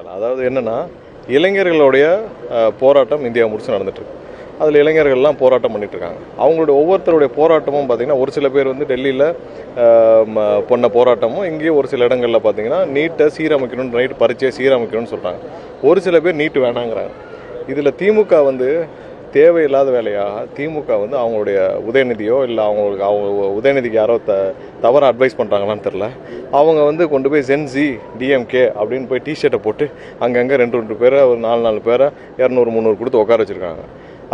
இல்லை. அதாவது என்னென்னா, இளைஞர்களுடைய போராட்டம் இந்தியா முழுசும் நடந்துட்டுருக்கு. அதில் இளைஞர்கள்லாம் போராட்டம் பண்ணிகிட்ருக்காங்க. அவங்களுடைய ஒவ்வொருத்தருடைய போராட்டமும் பார்த்திங்கன்னா, ஒரு சில பேர் வந்து டெல்லியில் பண்ண போராட்டமும், இங்கேயும் ஒரு சில இடங்களில் பார்த்திங்கன்னா நீட்டை சீரமைக்கணும், நைட்டு பரீட்சையை சீரமைக்கணும்னு சொல்கிறாங்க. ஒரு சில பேர் நீட்டு வேணாங்கிறாங்க. இதில் திமுக வந்து தேவையில்லாத வேலையாக திமுக வந்து அவங்களுடைய உதயநிதியோ இல்லை அவங்க உதயநிதிக்கு யாரோ தவறாக அட்வைஸ் பண்ணுறாங்களான்னு தெரில. அவங்க வந்து கொண்டு போய் ஜென்சி டிஎம்கே அப்படின்னு போய் டிஷர்ட்டை போட்டு அங்கங்கே 2 பேரை ஒரு 4 பேரை 200-300 கொடுத்து உட்கார வச்சுருக்காங்க.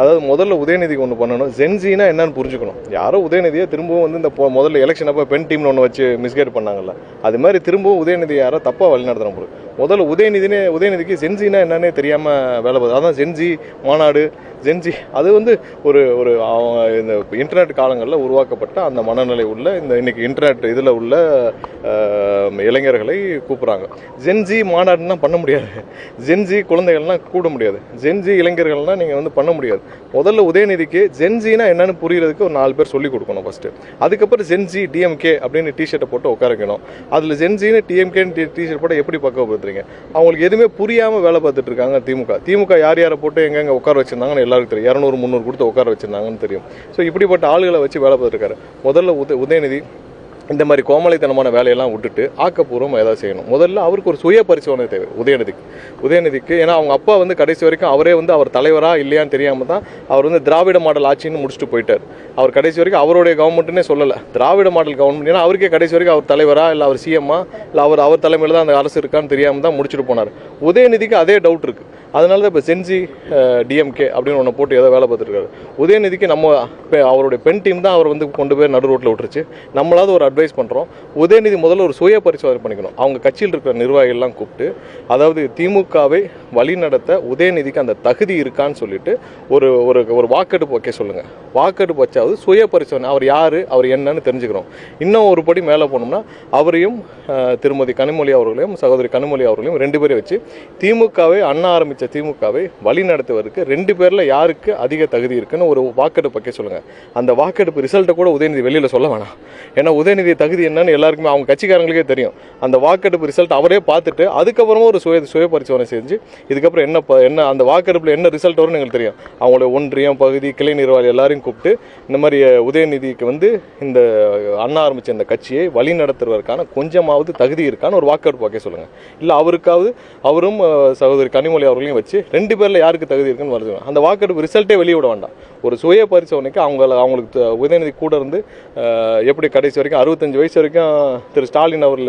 அதாவது முதல்ல உதயநிதிக்கு ஒன்று பண்ணணும். ஜென்சினா என்னன்னு புரிஞ்சுக்கணும். யாரோ உதயநிதியை திரும்பவும் வந்து இந்த முதல்ல எலெக்ஷன் அப்போ பெண் டீம்னு ஒன்று வச்சு மிஸ்கைட் பண்ணாங்கல்ல, அது மாதிரி திரும்பவும் உதயநிதி யாரோ தப்பாக வழிநடத்துகிற போது முதல்ல உதயநிதிக்கு ஜென்சினா என்னன்னே தெரியாமல் வேலை பார்த்து, அதான் ஜென்சி மாநாடு ஜென்சி அது வந்து ஒரு இந்த இன்டர்நெட் காலங்களில் உருவாக்கப்பட்ட அந்த மனநிலை உள்ள இந்த இன்னைக்கு இன்டர்நெட் இதில் உள்ள இளைஞர்களை கூப்பிட்றாங்க. ஜென்சி மாநாடுனா பண்ண முடியாது, ஜென்சி குழந்தைகள்லாம் கூட முடியாது, ஜென்சி இளைஞர்கள்லாம் நீங்கள் வந்து பண்ண முடியாது. முதல்ல உதயநிதிக்கு ஜென்சினா என்னன்னு புரிகிறதுக்கு ஒரு 4 பேர் சொல்லிக் கொடுக்கணும் ஃபஸ்ட்டு. அதுக்கப்புறம் ஜென்சி டிஎம்கே அப்படின்னு டிஷர்ட்டை போட்டு உட்காரக்கணும். அதில் ஜென்சின்னு டிஎம்கேன்னு டிஷர்ட் போட்டு எப்படி பக்குவப்படுத்துறீங்க? அவங்களுக்கு எதுவுமே புரியாமல் வேலை பார்த்துட்டு இருக்காங்க திமுக யாரை போட்டு எங்கெங்கே உட்கார வச்சிருந்தாங்கன்னு எல்லாருக்கும் தெரியும். 200-300 கொடுத்து உட்கார வச்சிருந்தாங்கன்னு தெரியும். ஸோ இப்படிப்பட்ட ஆளுகளை வச்சு வேலை பார்த்துருக்காரு. முதல்ல உதயநிதி இந்த மாதிரி கோமலைத்தனமான வேலையெல்லாம் விட்டுட்டு ஆக்கப்பூர்வமாக ஏதாவது செய்யணும். முதல்ல அவருக்கு ஒரு சுய பரிசோதனை தேவை உதயநிதிக்கு. ஏன்னா அவங்க அப்பா வந்து கடைசி வரைக்கும் அவரே வந்து அவர் தலைவராக இல்லையான்னு தெரியாமல் தான் அவர் வந்து திராவிட மாடல் ஆட்சின்னு முடிச்சுட்டு போயிட்டார். அவர் கடைசி வரைக்கும் அவருடைய கவர்மெண்ட்டுன்னே சொல்லலை, திராவிட மாடல் கவர்மெண்ட். ஏன்னா அவருக்கே கடைசி வரைக்கும் அவர் தலைவரா இல்லை அவர் சிஎம்மா இல்லை அவர் தலைமையில் தான் அந்த அரசு இருக்கான்னு தெரியாமல் தான் முடிச்சுட்டு போனார். உதயநிதிக்கு அதே டவுட் இருக்குது. அதனால தான் இப்போ ஜென்சி டிஎம்கே அப்படின்னு ஒன்று போட்டு ஏதோ வேலை பார்த்துருக்காரு. உதயநிதிக்கு அவருடைய பெண் டீம் தான் அவர் வந்து கொண்டு போய் நடு ரோட்டில் விட்டுருச்சு. நம்மளாவது ஒரு அட்வைஸ் பண்ணுறோம். உதயநிதி முதல்ல ஒரு சுய பரிசோதனை பண்ணிக்கணும். அவங்க கட்சியில் இருக்கிற நிர்வாகிகள்லாம் கூப்பிட்டு, அதாவது திமுகவை வழிநடத்த உதயநிதிக்கு அந்த தகுதி இருக்கான்னு சொல்லிட்டு ஒரு வாக்கெடுப்பு வைக்க சொல்லுங்கள். வாக்கெடுப்பு வச்சாவது சுய பரிசோதனை, அவர் யார் அவர் என்னன்னு தெரிஞ்சுக்கிறோம். இன்னும் ஒரு படி மேலே போனோம்னா அவரையும் திருமதி கனிமொழி அவர்களையும் சகோதரி கனிமொழி அவர்களையும் 2 பேரை வச்சு திமுகவை ஆரம்பித்த திமுகவை வழி நடத்துவதற்கு 2 பேரில் யாருக்கு அதிக தகுதி இருக்குன்னு ஒரு வாக்கெடுப்பு வைக்க சொல்லுங்கள். அந்த வாக்கெடுப்பு ரிசல்ட்டை கூட உதயநிதி வெளியில் சொல்ல வேணாம். ஏன்னா உதயநிதி தகுதி என்னன்னு எல்லாருக்குமே அவங்க கட்சிக்காரங்களுக்கே தெரியும். அந்த வாக்கெடுப்பு ரிசல்ட் அவரே பார்த்துட்டு அதுக்கப்புறமா ஒரு சுய பரிசோதனை செஞ்சு இதுக்கப்புறம் என்ன அந்த வாக்கெடுப்பில் என்ன ரிசல்ட் வரும்னு எங்களுக்கு தெரியும். அவங்களோட ஒன்றியம் பகுதி கிளை நிர்வாகி எல்லாரையும் கூப்பிட்டு இந்த மாதிரி உதயநிதிக்கு வந்து இந்த ஆரம்பித்த இந்த கட்சியை வழி நடத்துவதற்கான கொஞ்சமாவது தகுதி இருக்கான்னு ஒரு வாக்கெடுப்பு வைக்க சொல்லுங்கள். இல்லை அவரும் சகோதரி கனிமொழி அவர்களையும் வச்சு 2 பேரில் யாருக்கு தகுதி இருக்குன்னு வருது. அந்த வாக்கெடுப்பு ரிசல்ட்டே வெளியே விட வேண்டாம். ஒரு சுய பரிசோதனைக்கு அவங்களுக்கு உதயநிதி கூட இருந்து எப்படி கடைசி வரைக்கும் 65 வயசு வரைக்கும் திரு ஸ்டாலின் அவர்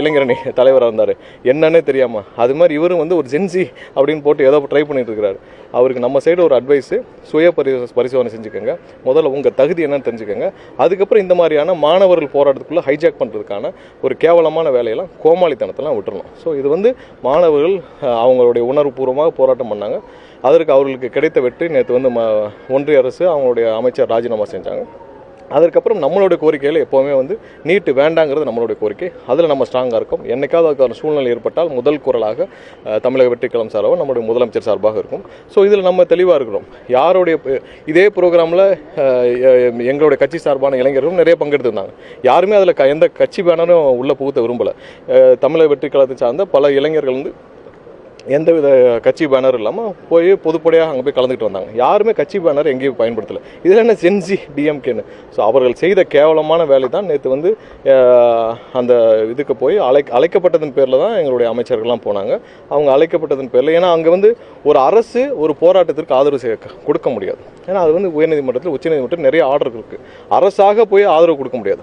இளைஞரணி தலைவராக இருந்தார், என்னன்னே தெரியாமல். அது மாதிரி இவரும் வந்து ஒரு ஜென்சி அப்படின்னு போட்டு ஏதோ ட்ரை பண்ணிட்டு இருக்கிறாரு. அவருக்கு நம்ம சைடு ஒரு அட்வைஸு, சுய பரிசோதனை செஞ்சுக்கோங்க. முதல்ல உங்கள் தகுதி என்னன்னு தெரிஞ்சுக்கோங்க. அதுக்கப்புறம் இந்த மாதிரியான மாணவர்கள் போராட்டத்துக்குள்ளே ஹைஜாக் பண்ணுறதுக்கான ஒரு கேவலமான வேலையெல்லாம் கோமாளித்தனத்தெல்லாம் விட்டுறணும். ஸோ இது வந்து மாணவர்கள் அவங்களுடைய உணர்வுபூர்வமாக போராட்டம் பண்ணாங்க. அதற்கு அவர்களுக்கு கிடைத்த வெற்றி நேற்று வந்து ஒன்றிய அரசு அவங்களுடைய அமைச்சர் ராஜினாமா செஞ்சாங்க. அதற்கப்புறம் நம்மளுடைய கோரிக்கையில் எப்போவுமே வந்து நீட்டு வேண்டாங்கிறது நம்மளுடைய கோரிக்கை. அதில் நம்ம ஸ்ட்ராங்காக இருக்கோம். என்னைக்காவது அதுக்கான சூழ்நிலை ஏற்பட்டால் முதல் குரலாக தமிழக வெற்றிக்கலம் சார்பாக நம்முடைய முதலமைச்சர் சார்பாக இருக்கும். ஸோ இதில் நம்ம தெளிவாக இருக்கிறோம். யாருடைய இதே ப்ரோக்ராமில் எங்களுடைய கட்சி சார்பான இளைஞர்களும் நிறைய பங்கெடுத்திருந்தாங்க. யாருமே அதில் எந்த கட்சி பேனரும் உள்ளே புகுத்த விரும்பலை. தமிழக வெற்றிக்கலத்தை சார்ந்த பல இளைஞர்கள் வந்து எந்தவித கட்சி பேனர் இல்லாமல் போய் பொதுப்படையாக அங்கே போய் கலந்துக்கிட்டு வந்தாங்க. யாருமே கட்சி பேனர் எங்கேயும் பயன்படுத்தலை. இதில் என்ன ஜென்சி டிஎம்கேன்னு. ஸோ அவர்கள் செய்த கேவலமான வேலை தான் நேற்று வந்து அந்த இதுக்கு போய் அழைக்கப்பட்டதன் பேரில் தான் எங்களுடைய அமைச்சர்கள்லாம் போனாங்க. அவங்க அழைக்கப்பட்டதன் பேரில், ஏன்னா அங்கே வந்து ஒரு அரசு ஒரு போராட்டத்திற்கு ஆதரவு கொடுக்க முடியாது. ஏன்னா அது வந்து உயர்நீதிமன்றத்தில் உச்சநீதிமன்றத்தில் நிறைய ஆர்டர் இருக்குது. அரசாக போய் ஆதரவு கொடுக்க முடியாது.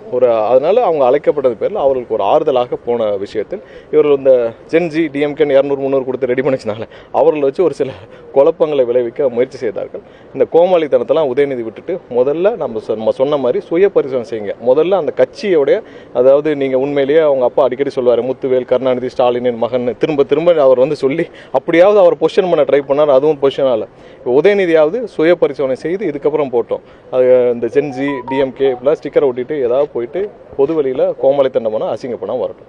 அதனால அவங்க அழைக்கப்பட்டது பேரில் அவர்களுக்கு ஒரு ஆறுதலாக போன விஷயத்தில் இவர்கள் இந்த ஜென்சி டிஎம்கேன்னு 200-300 கொடுத்து ரெடி பண்ணிச்சினால அவர்களை வச்சு ஒரு சில குழப்பங்களை விளைவிக்க முயற்சி செய்தார்கள். இந்த கோமாளித்தனத்தெல்லாம் உதயநிதி விட்டுட்டு முதல்ல நம்ம சொன்ன மாதிரி சுய பரிசோதனை செய்யுங்க. முதல்ல அந்த கட்சியோடைய, அதாவது நீங்கள் உண்மையிலேயே அவங்க அப்பா அடிக்கடி சொல்லுவார், முத்துவேல் கருணாநிதி ஸ்டாலினின் மகன் திரும்ப அவர் வந்து சொல்லி அப்படியாவது அவர் பொசிஷன் பண்ண ட்ரை பண்ணார். அதுவும் பொசிஷன் ஆகலை. உதயநிதியாவது சுய பரிசோதனை செய்து இதுக்கப்புறம் போட்டோம். அது இந்த ஜென்சி டிஎம்கே இப்பெல்லாம் ஸ்டிக்கரை ஒட்டிட்டு ஏதாவது போயிட்டு பொது வழியில் கோமாளித்தனம் பண்ணால் அசிங்கப்படாமல் வரட்டும்.